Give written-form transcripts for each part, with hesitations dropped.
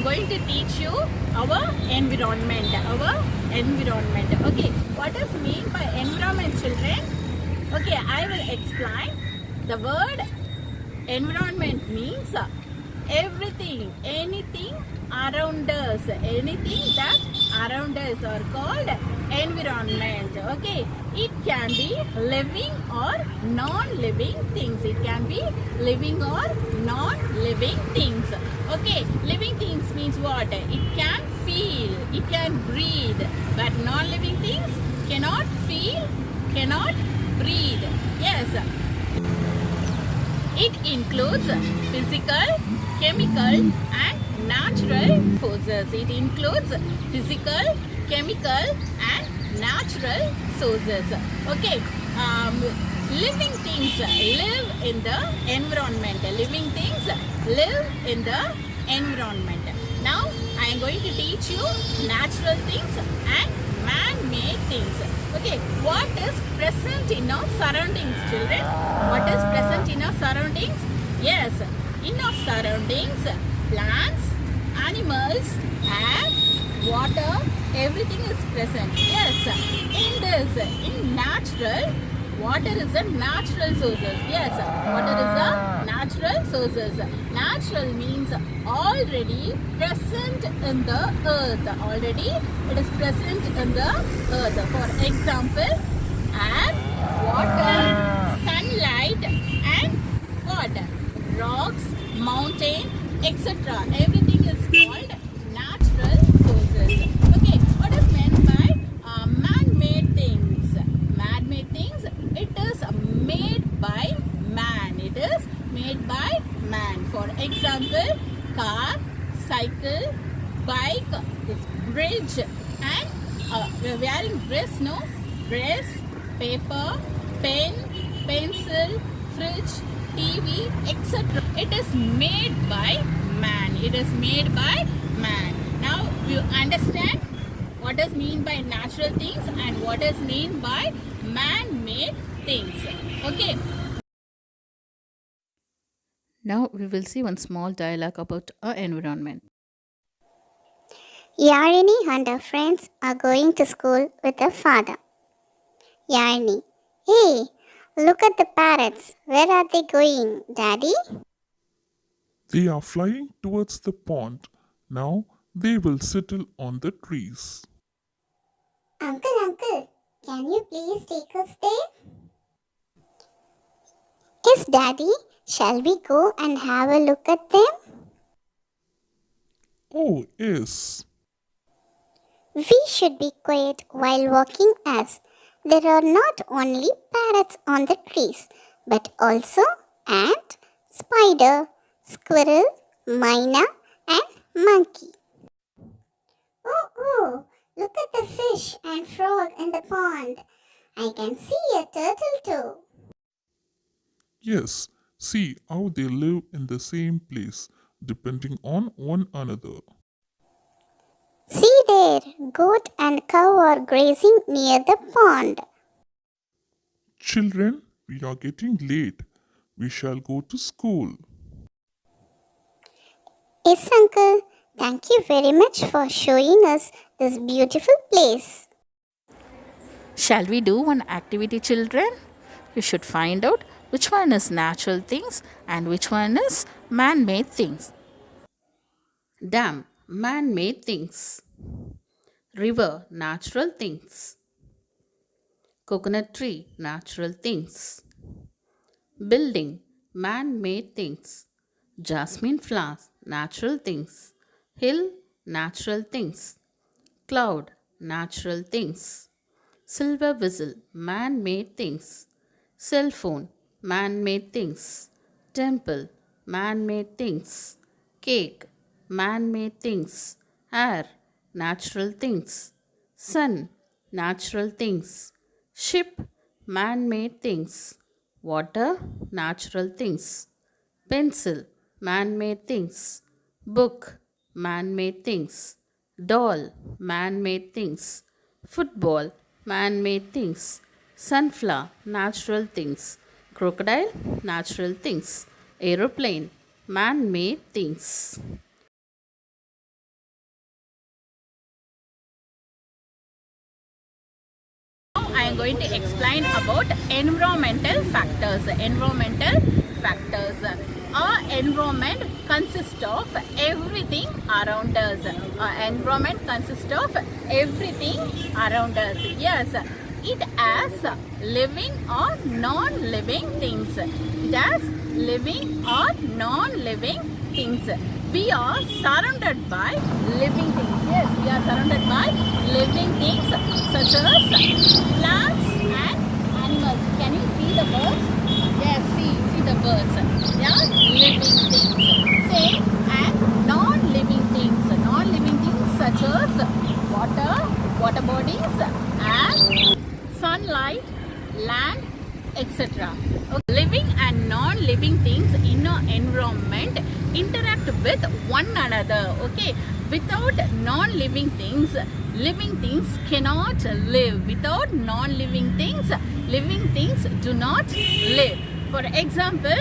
going to teach you our environment. Okay, what does mean by environment, children? Okay, I will explain. The word environment means everything, anything around us, anything that around us are called environment. Okay, it can be living or non-living things. It can be living or non-living things. Okay, living things means what? It can feel, it can breathe, but non-living things cannot feel, cannot breathe. Yes, it includes physical, chemical and natural forces. It includes physical, chemical and natural sources. Okay, living things live in the environment. Living things live in the environment. Now, I am going to teach you natural things and man-made things. Okay, what is present in our surroundings, children? What is present in our surroundings? Yes, in our surroundings, plants, animals, air, water, everything is present. Yes, in natural, water is a natural sources. Yes, water is a natural sources. Natural means already present in the earth. Already it is present in the earth. For example, air, water, sunlight and what? Rocks, mountain, etc. Everything is called natural sources. Okay, what is meant by man-made things? Man-made things, it is made by man. It is made by man. For example, car, cycle, bike, this bridge, and we are wearing dress, no? Dress, paper, pen, pencil, fridge, TV, etc. It is made by man. It is made by man. Now you understand what is mean by natural things and what is mean by man-made things. Okay. Now we will see one small dialogue about our environment. Yarni and her friends are going to school with her father. Yarni: Hey, look at the parrots. Where are they going, Daddy? They are flying towards the pond. Now they will settle on the trees. Uncle, can you please take us there? Yes, Daddy. Shall we go and have a look at them? Oh, yes. We should be quiet while walking as there are not only parrots on the trees, but also ant, spider, squirrel, myna and monkey. Oh, look at the fish and frog in the pond. I can see a turtle too. Yes, see how they live in the same place, depending on one another. See there, goat and cow are grazing near the pond. Children, we are getting late. We shall go to school. Yes, uncle. Thank you very much for showing us this beautiful place. Shall we do one activity, children? You should find out which one is natural things and which one is man-made things. Dam, man-made things. River, natural things. Coconut tree, natural things. Building, man-made things. Jasmine flowers, natural things. Hill, natural things. Cloud, natural things. Silver whistle, man-made things. Cell phone, man-made things. Temple, man-made things. Cake, man-made things. Air, natural things. Sun, natural things. Ship, man-made things. Water, natural things. Pencil, man-made things. Book, man-made things. Doll, man-made things. Football, man-made things. Sunflower, natural things. Crocodile, natural things. Aeroplane, man-made things. going to explain about environmental factors. Environmental factors. Our environment consists of everything around us. Our environment consists of everything around us. Yes, it has living or non-living things. It has living or non-living things. We are surrounded by living things. Yes, we are surrounded by living things such as plants and animals. Can you see the birds? Yes, see the birds. They are living things. Same and non-living things. Non-living things such as water bodies and sunlight, land, etc. Okay. Living and non-living things in our environment interact with one another. Okay, without non-living things, living things cannot live. Without non-living things, living things do not live. For example,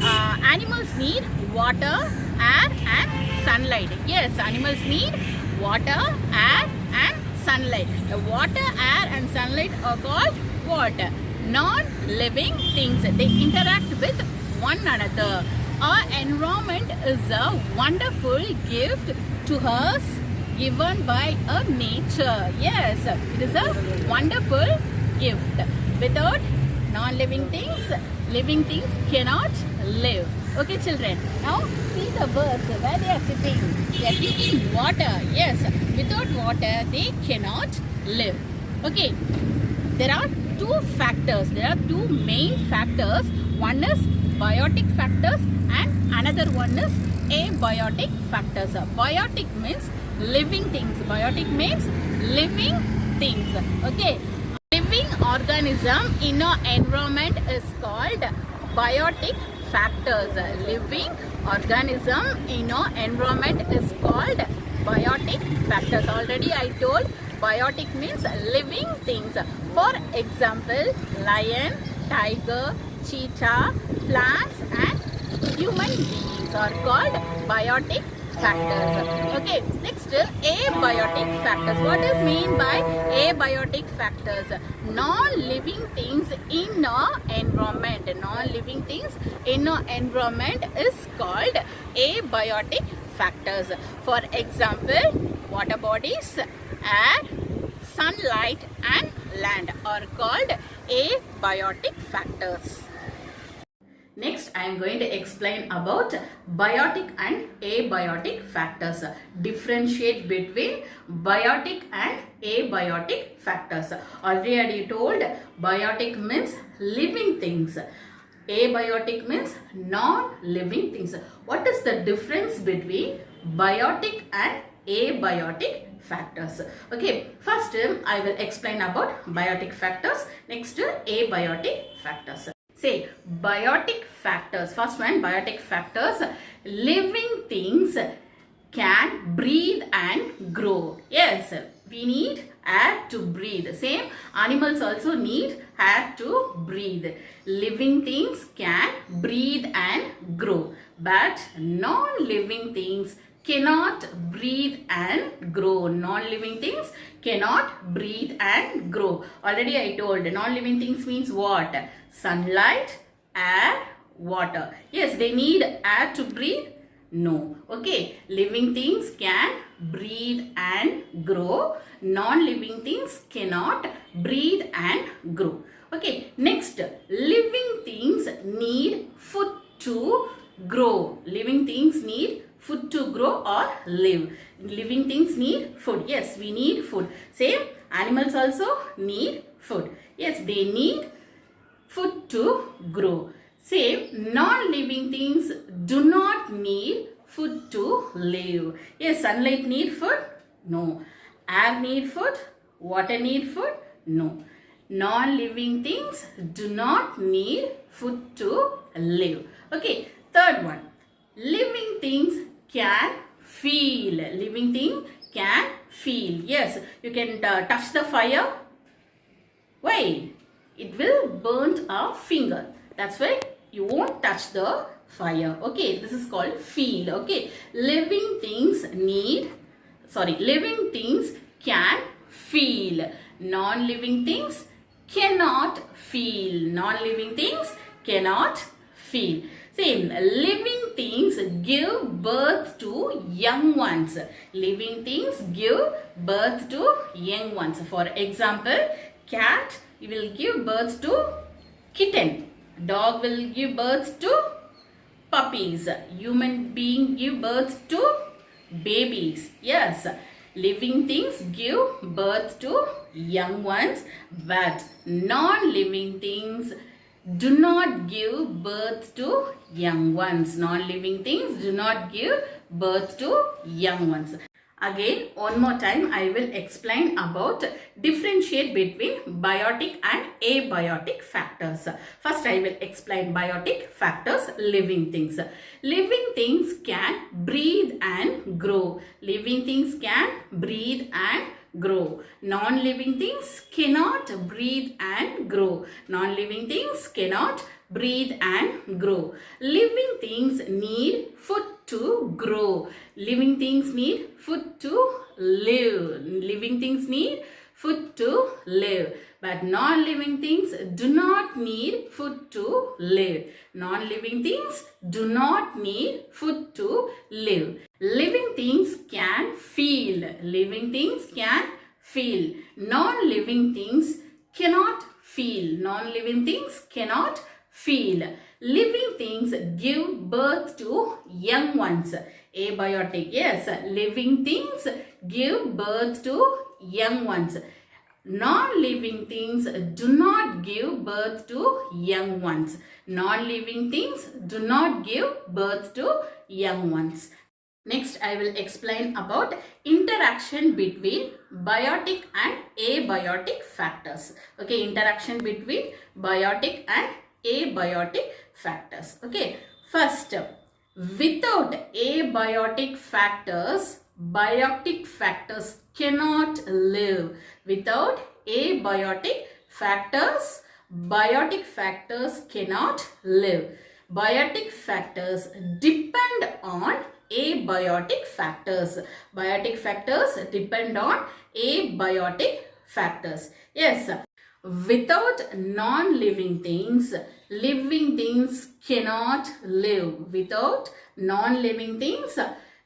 animals need water, air and sunlight. Yes, animals need water, air and sunlight. The water, air and sunlight are called what? Non-living things. They interact with one another. Our environment is a wonderful gift to us given by a nature. Yes, it is a wonderful gift. Without non-living things, living things cannot live. Okay, children. Now see the birds where they are sitting. They are drinking water. Yes, without water they cannot live. Okay, there are two factors. There are two main factors. One is biotic factors and another one is abiotic factors. Biotic means living things. Biotic means living things. Okay. Living organism in our environment is called biotic factors. Living organism in our environment is called biotic factors. Already I told biotic means living things. For example, lion, tiger, cheetah, plants and human beings are called biotic factors. Okay, next abiotic factors. What is mean by abiotic factors? Non-living things in our environment. Non-living things in our environment is called abiotic factors. For example, water bodies, air, sunlight and land are called abiotic factors. Next, I am going to explain about biotic and abiotic factors. Differentiate between biotic and abiotic factors. Already told, biotic means living things. Abiotic means non-living things. What is the difference between biotic and abiotic factors? Okay, first I will explain about biotic factors. Next, abiotic factors. Say biotic factors. First one, biotic factors. Living things can breathe and grow. Yes, we need air to breathe. Same, animals also need air to breathe. Living things can breathe and grow, but non-living things cannot breathe and grow. Non-living things cannot breathe and grow. Already I told, non-living things means what? Sunlight, air, water. Yes, they need air to breathe. No. Okay, living things can breathe and grow. Non-living things cannot breathe and grow. Okay, next, living things need food to grow. Living things need food to grow or live. Living things need food. Yes, we need food. Same, animals also need food. Yes, they need food to grow. Same, non-living things do not need food to live. Yes, sunlight need food? No. Air need food? Water need food? No. Non-living things do not need food to live. Okay, third one. Living things can feel. Living thing can feel. Yes, you can touch the fire. Why? It will burn a finger. That's why you won't touch the fire. Okay, this is called feel. Okay, living things can feel. Non-living things cannot feel. Non-living things cannot feel. Same, living things give birth to young ones. Living things give birth to young ones. For example, cat will give birth to kitten. Dog will give birth to puppies. Human being give birth to babies. Yes, living things give birth to young ones, but non-living things do not give birth to young ones. Non-living things do not give birth to young ones. Again, one more time, I will explain about differentiate between biotic and abiotic factors. First, I will explain biotic factors, living things. Living things can breathe and grow. Living things can breathe and grow. Non-living things cannot breathe and grow. Non-living things cannot breathe and grow. Living things need food to grow. Living things need food to live. Living things need food to live. But non-living things do not need food to live. Non-living things do not need food to live. Living things can feel. Living things can feel. Non-living things cannot feel. Non-living things cannot feel. Living things give birth to young ones. Abiotic, yes. Living things give birth to young ones. Non-living things do not give birth to young ones. Non-living things do not give birth to young ones. Next, I will explain about interaction between biotic and abiotic factors. Okay, interaction between biotic and abiotic factors. Okay, first, without abiotic factors, biotic factors cannot live. Without abiotic factors, biotic factors cannot live. Biotic factors depend on abiotic factors. Biotic factors depend on abiotic factors. Yes, without non-living things, living things cannot live. Without non-living things,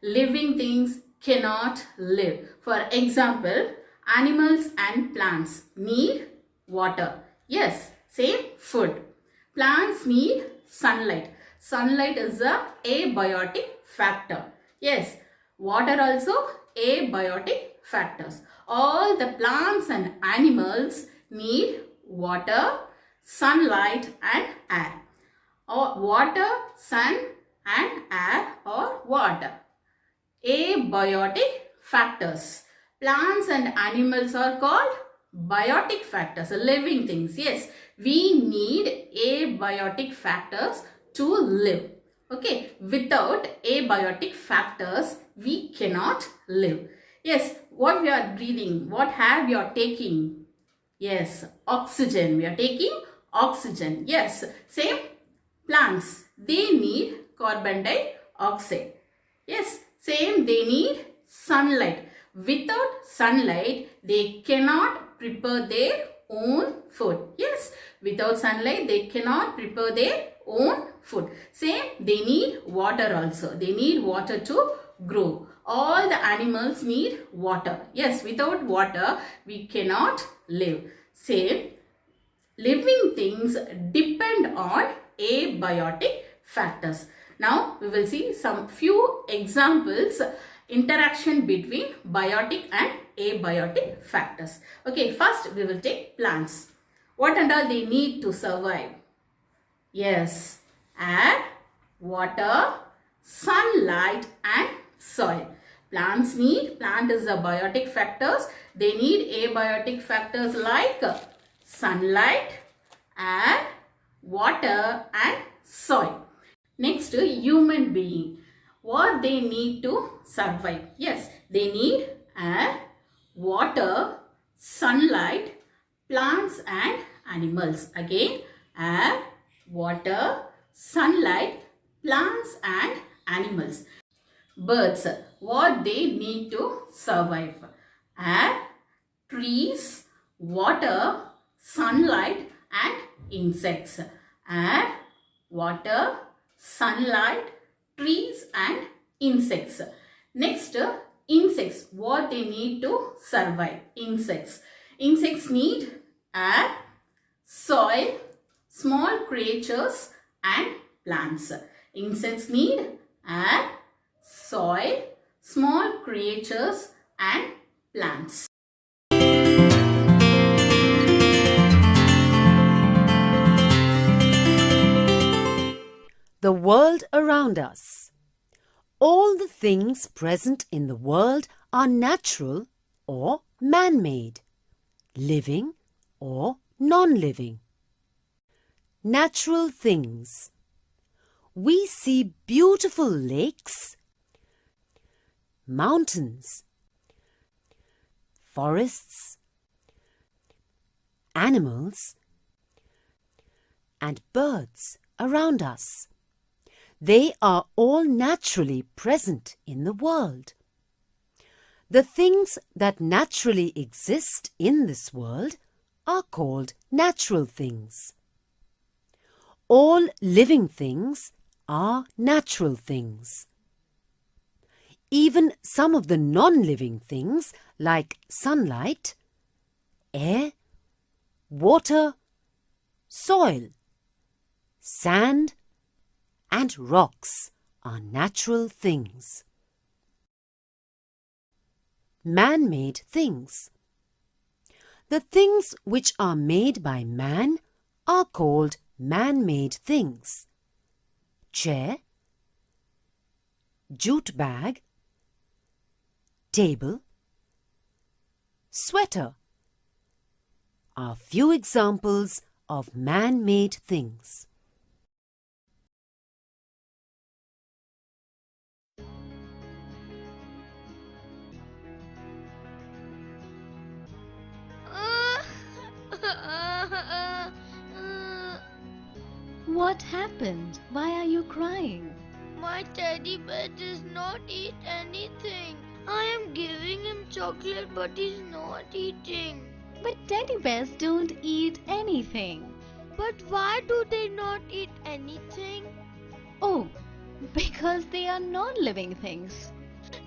living things cannot live. For example, animals and plants need water. Yes, same food. Plants need sunlight. Sunlight is a abiotic factor. Yes, water also abiotic factors. All the plants and animals need water, sunlight and air. Or water, sun and air or water. Abiotic factors. Plants and animals are called biotic factors, living things. Yes, we need abiotic factors to live. Okay, without abiotic factors, we cannot live. Yes, what we are breathing, what air we are taking? Yes, oxygen. We are taking oxygen. Yes, same plants. They need carbon dioxide. Yes, same they need sunlight. Without sunlight, they cannot prepare their own food. Yes, without sunlight, they cannot prepare their own food. Same, they need water also. They need water to grow. All the animals need water. Yes, without water, we cannot live. Same, living things depend on abiotic factors. Now, we will see some few examples interaction between biotic and abiotic factors. Okay, first we will take plants. What and all they need to survive? Yes, air, water, sunlight and soil. Plants need, plant is the biotic factors. They need abiotic factors like sunlight, air, water and soil. Next, human being. What they need to survive? Yes, they need air, water, sunlight, plants and animals. Again, air, water, sunlight, plants and animals. Birds, what they need to survive? Air, trees, water, sunlight and insects. Air, water, sunlight, trees and insects. Next, insects. What they need to survive? Insects. Insects need air, soil, small creatures and plants. Insects need air, soil, small creatures and plants. The world around us. All the things present in the world are natural or man-made, living or non-living. Natural things. We see beautiful lakes, mountains, forests, animals, and birds around us. They are all naturally present in the world. The things that naturally exist in this world are called natural things. All living things are natural things. Even some of the non-living things like sunlight, air, water, soil, sand, and rocks are natural things. Man-made things. The things which are made by man are called man-made things. Chair, jute bag, table, sweater are few examples of man-made things. What happened? Why are you crying? My teddy bear does not eat anything. I am giving him chocolate, but he's not eating. But teddy bears don't eat anything. But why do they not eat anything? Oh, because they are non-living things.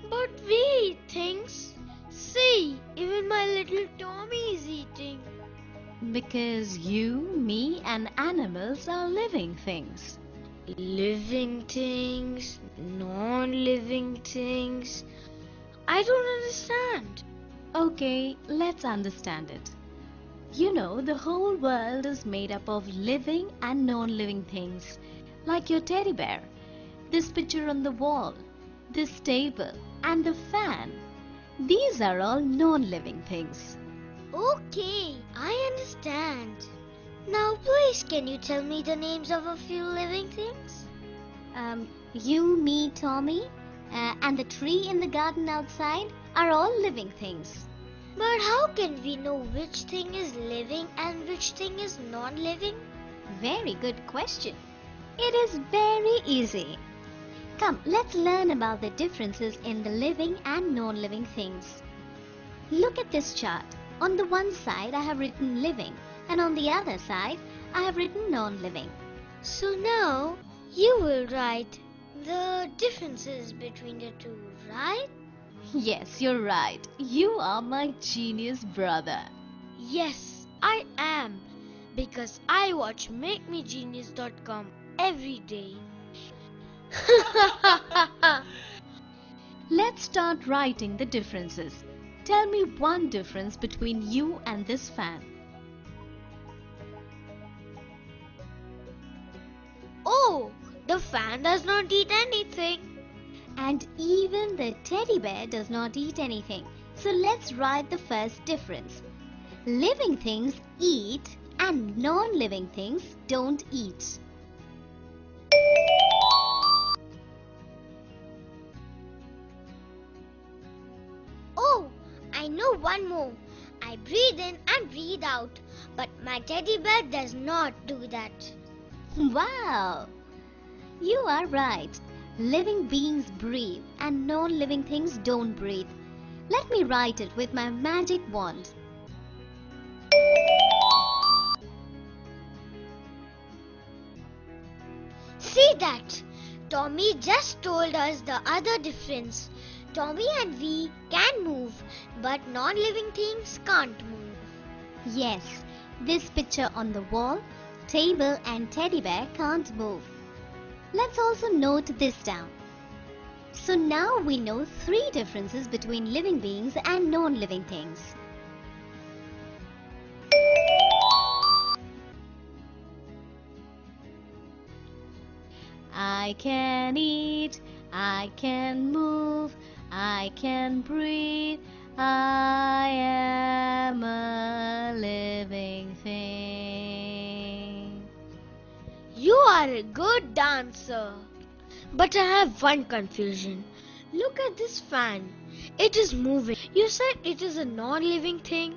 But we eat things. See, even my little Tommy is eating. Because you, me, and animals are living things. Living things, non-living things. I don't understand. Okay, let's understand it. You know, the whole world is made up of living and non-living things, like your teddy bear, this picture on the wall, this table, and the fan. These are all non-living things. Okay, I understand. Now please can you tell me the names of a few living things? You, me, Tommy, and the tree in the garden outside are all living things. But how can we know which thing is living and which thing is non-living? Very good question. It is very easy. Come, let's learn about the differences in the living and non-living things. Look at this chart. On the one side I have written living, and on the other side I have written non-living. So now you will write the differences between the two, right? Yes, you're right. You are my genius brother. Yes, I am. Because I watch MakeMeGenius.com every day. Let's start writing the differences. Tell me one difference between you and this fan. Oh, the fan does not eat anything. And even the teddy bear does not eat anything. So let's write the first difference. Living things eat and non-living things don't eat. Oh, I know one more. I breathe in and breathe out. But my teddy bear does not do that. Wow! You are right. Living beings breathe and non-living things don't breathe. Let me write it with my magic wand. Tommy just told us the other difference. Tommy and we can move, but non-living things can't move. Yes, this picture on the wall, table and teddy bear can't move. Let's also note this down. So now we know 3 differences between living beings and non-living things. I can eat, I can move, I can breathe, I am a living thing. You are a good dancer. But I have one confusion. Look at this fan. It is moving. You said it is a non-living thing,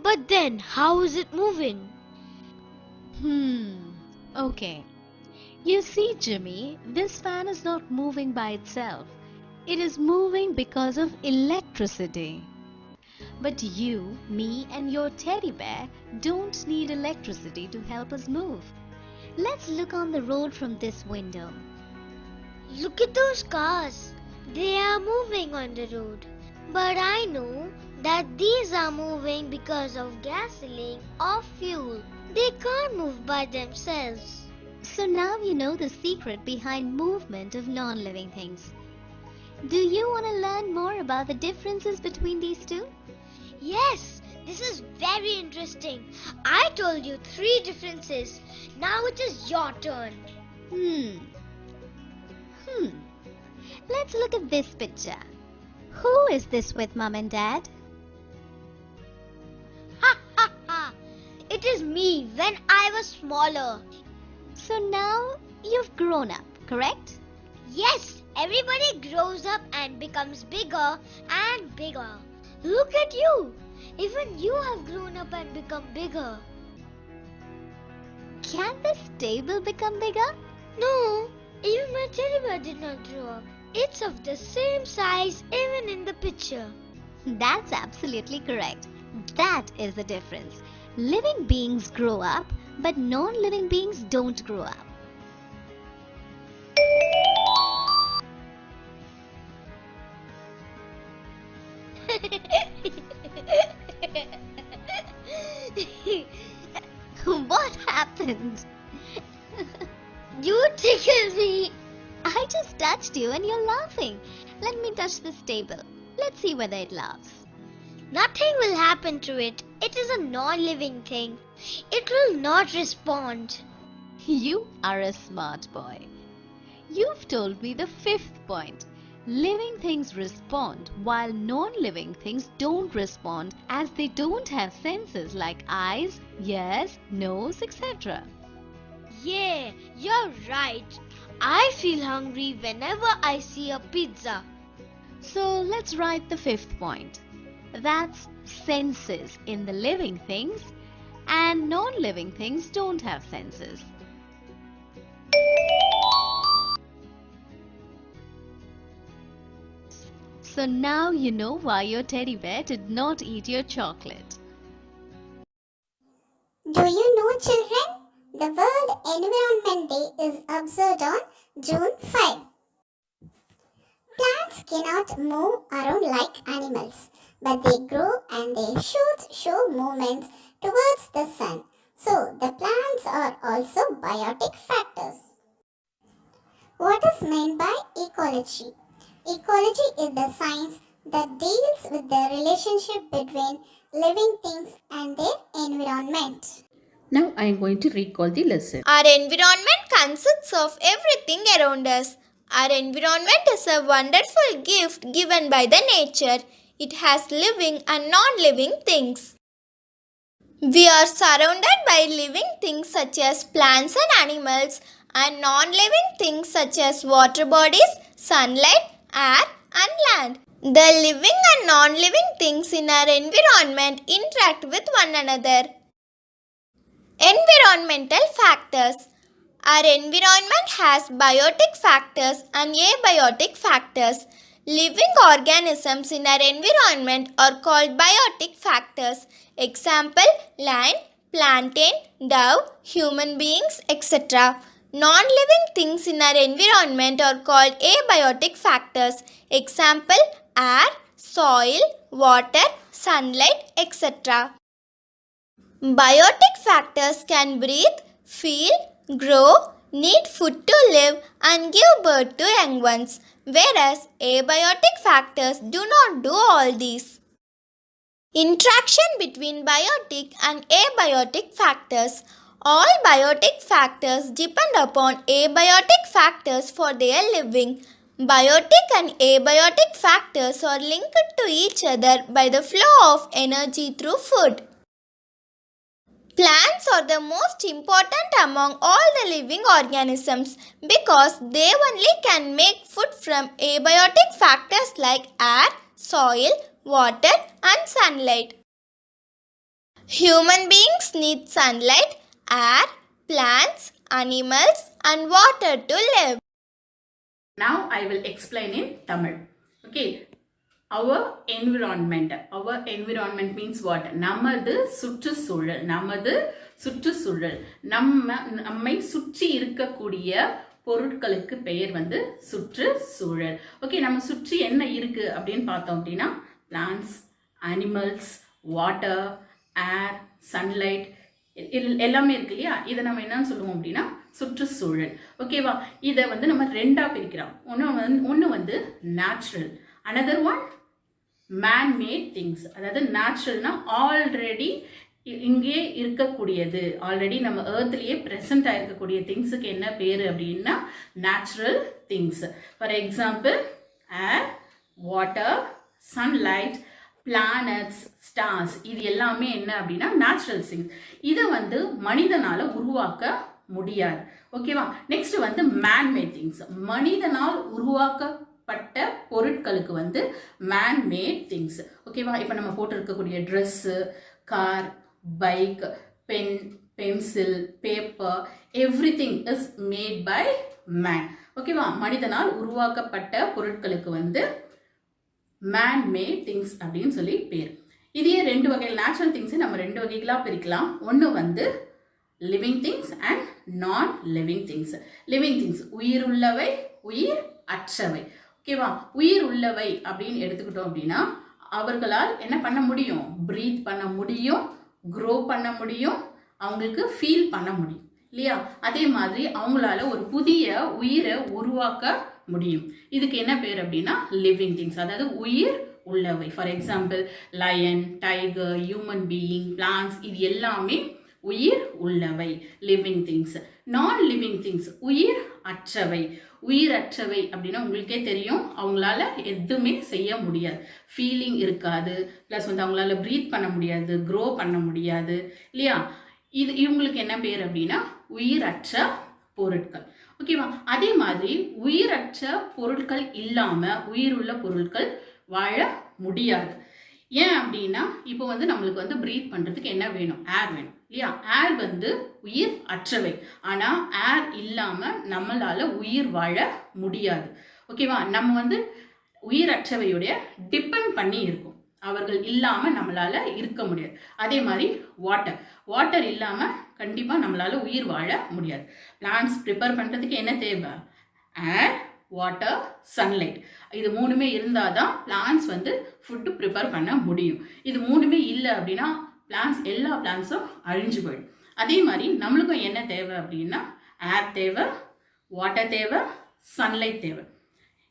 but then how is it moving? Okay. You see, Jimmy, this fan is not moving by itself. It is moving because of electricity. But you, me, and your teddy bear don't need electricity to help us move. Let's look on the road from this window. Look at those cars. They are moving on the road. But I know that these are moving because of gasoline or fuel. They can't move by themselves. So now you know the secret behind movement of non-living things. Do you want to learn more about the differences between these two? Yes, this is very interesting. I told you 3 differences. Now it is your turn. Let's look at this picture. Who is this with, Mom and Dad? Ha ha ha! It is me when I was smaller. So now you've grown up, correct? Yes, everybody grows up and becomes bigger and bigger. Look at you. Even you have grown up and become bigger. Can this table become bigger? No, even my teddy bear did not grow up. It's of the same size even in the picture. That's absolutely correct. That is the difference. Living beings grow up, but non-living beings don't grow up. What happened? You tickled me. I just touched you and you're laughing. Let me touch this table. Let's see whether it laughs. Nothing will happen to it. It is a non-living thing. It will not respond. You are a smart boy. You've told me the 5th point. Living things respond while non-living things don't respond as they don't have senses like eyes, ears, nose, etc. Yeah, you're right. I feel hungry whenever I see a pizza. So let's write the 5th point. That's senses in the living things and non-living things don't have senses. So now you know why your teddy bear did not eat your chocolate. Do you know, children? The World Environment Day is observed on June 5. Plants cannot move around like animals, but they grow and their shoots show movements towards the sun. So, the plants are also biotic factors. What is meant by ecology? Ecology is the science that deals with the relationship between living things and their environment. Now I am going to recall the lesson. Our environment consists of everything around us. Our environment is a wonderful gift given by the nature. It has living and non-living things. We are surrounded by living things such as plants and animals and non-living things such as water bodies, sunlight, air and land. The living and non-living things in our environment interact with one another. Environmental factors. Our environment has biotic factors and abiotic factors. Living organisms in our environment are called biotic factors. Example, lion, plantain, dove, human beings, etc. Non-living things in our environment are called abiotic factors. Example, air, soil, water, sunlight, etc. Biotic factors can breathe, feel, grow, need food to live, and give birth to young ones, whereas abiotic factors do not do all these. Interaction between biotic and abiotic factors. All biotic factors depend upon abiotic factors for their living. Biotic and abiotic factors are linked to each other by the flow of energy through food. Plants are the most important among all the living organisms because they only can make food from abiotic factors like air, soil, water and sunlight. Human beings need sunlight, air, plants, animals and water to live. Now I will explain in Tamil. Okay. Our environment means what? நமது சுற்றுச்சூழல் நம்மை சுற்றி இருக்கக்கூடிய பொருட்களுக்கு பெயர் வந்து சுற்றுச்சூழல். Okay, நம்ம சுற்றி என்ன இருக்கு அப்படின்னு பார்த்தோம் அப்படின்னா பிளான்ட்ஸ், அனிமல்ஸ், வாட்டர், ஏர், சன்லைட் எல்லாமே இருக்கு இல்லையா? இதை நம்ம என்னன்னு சொல்லுவோம் அப்படின்னா சுற்றுச்சூழல். ஓகேவா? இதை வந்து நம்ம ரெண்டா பிரிக்கிறோம். ஒன்று வந்து natural, another one man-made things. அதாவது நேச்சுரல்னா ஆல்ரெடி இங்கே இருக்கக்கூடியது, ஆல்ரெடி நம்ம ஏர்த்லேயே ப்ரெசென்ட் ஆகிருக்கக்கூடிய திங்ஸுக்கு என்ன பேர் அப்படின்னா natural things. For example air, water, sunlight, planets, stars, இது எல்லாமே என்ன அப்படின்னா நேச்சுரல் திங்ஸ். இதை வந்து மனிதனால் உருவாக்க முடியாது. ஓகேவா? நெக்ஸ்ட் வந்து மேன்மேட் திங்ஸ். மனிதனால் உருவாக்கப்பட்ட பொருட்களுக்கு வந்து மேன்மேட் திங்ஸ். ஓகேவா? இப்போ நம்ம போட்டிருக்கக்கூடிய dress, car, bike, pen, pencil, paper, everything is made by man. ஓகேவா? மனிதனால் உருவாக்கப்பட்ட பொருட்களுக்கு வந்து மேன்மேட் திங்ஸ் அப்படின்னு சொல்லி பேர். இதே ரெண்டு வகையில் நேச்சுரல் திங்ஸை நம்ம ரெண்டு வகைகளாக பிரிக்கலாம். ஒன்று வந்து living things and non living things. Living things உயிருள்ளவை, உயிர் அற்றவை. ஓகேவா? உயிர் உள்ளவை அப்படின்னு எடுத்துக்கிட்டோம் அப்படின்னா அவர்களால் என்ன பண்ண முடியும்? ப்ரீத் பண்ண முடியும், க்ரோ பண்ண முடியும், அவங்களுக்கு ஃபீல் பண்ண முடியும் இல்லையா? அதே மாதிரி அவங்களால ஒரு புதிய உயிரை உருவாக்க முடியும். இதுக்கு என்ன பேர் அப்படின்னா லிவிங் திங்ஸ், அதாவது உயிர் உள்ளவை. For example lion, tiger, human being, plants, இது எல்லாமே உயிர் உள்ளவை, living things. Non living things உயிர் அற்றவை. உயிர் அற்றவை அப்படின்னா உங்களுக்கே தெரியும், அவங்களால எதுவுமே செய்ய முடியாது, ஃபீலிங் இருக்காது, ப்ளஸ் வந்து அவங்களால ப்ரீத் பண்ண முடியாது, க்ரோ பண்ண முடியாது இல்லையா? இவங்களுக்கு என்ன பேர் அப்படின்னா உயிரற்ற பொருட்கள். ஓகேவா? அதே மாதிரி உயிரற்ற பொருட்கள் இல்லாமல் உயிருள்ள பொருட்கள் வாழ முடியாது. ஏன் அப்படின்னா இப்போ வந்து நம்மளுக்கு வந்து ப்ரீத் பண்ணுறதுக்கு என்ன வேணும்? ஏர் வேணும் இல்லையா? ஏர் வந்து உயிர் அற்றவை. ஆனால் ஏர் இல்லாமல் நம்மளால் உயிர் வாழ முடியாது. ஓகேவா? நம்ம வந்து உயிரற்றவையுடைய டிபெண்ட் பண்ணி இருக்கும், அவர்கள் இல்லாமல் நம்மளால் இருக்க முடியாது. அதே மாதிரி வாட்டர் இல்லாமல் கண்டிப்பாக நம்மளால் உயிர் வாழ முடியாது. பிளான்ட்ஸ் ப்ரிப்பேர் பண்ணுறதுக்கு என்ன தேவை? ஏர், வாட்டர், சன்லைட். இது மூணுமே இருந்தால் தான் பிளான்ட்ஸ் வந்து ஃபுட்டு ப்ரிப்பேர் பண்ண முடியும். இது மூணுமே இல்லை அப்படின்னா எல்லா பிளான்ட்ஸும் அழிஞ்சு போயிடும். அதே மாதிரி நம்மளுக்கும் என்ன தேவை அப்படின்னா ஏர் தேவை, வாட்டர் தேவை, சன்லைட் தேவை.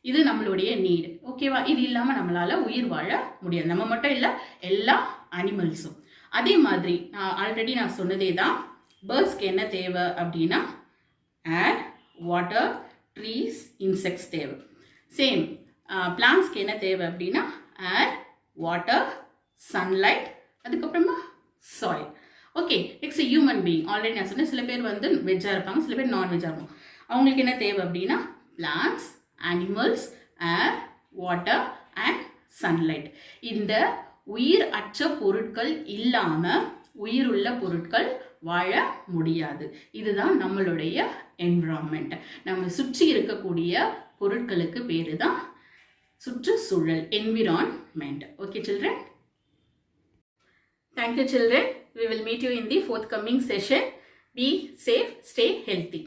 இது நம்மளுடைய நீடு. ஓகேவா? இது இல்லாமல் நம்மளால் உயிர் வாழ முடியாது. நம்ம மட்டும் இல்லை, எல்லா அனிமல்ஸும். அதே மாதிரி ஆல்ரெடி நான் சொன்னதே தான், பேர்ட்ஸ்க்கு என்ன தேவை அப்படின்னா ஏர், வாட்டர், ட்ரீஸ், இன்செக்ட்ஸ் தேவை. சேம் பிளான்ட்ஸ்க்கு என்ன தேவை அப்படின்னா ஏர், வாட்டர், சன்லைட், அதுக்கப்புறமா soil. Okay, next human being. Already நான் சொன்னேன், சில பேர் வந்து வெஜ்ஜாக இருப்பாங்க, சில பேர் நான்வெஜ்ஜாக இருப்பாங்க. அவங்களுக்கு என்ன தேவை அப்படின்னா plants, animals, air, water and sunlight. இந்த உயிர் அற்ற பொருட்கள் இல்லாமல் உயிருள்ள பொருட்கள் வாழ முடியாது. இதுதான் நம்மளுடைய என்விரான்மெண்ட். நம்ம சுற்றி இருக்கக்கூடிய பொருட்களுக்கு பேரு தான் சுற்றுச்சூழல், environment. Okay children? Thank you children. We will meet you in the forthcoming session. Be safe, stay healthy.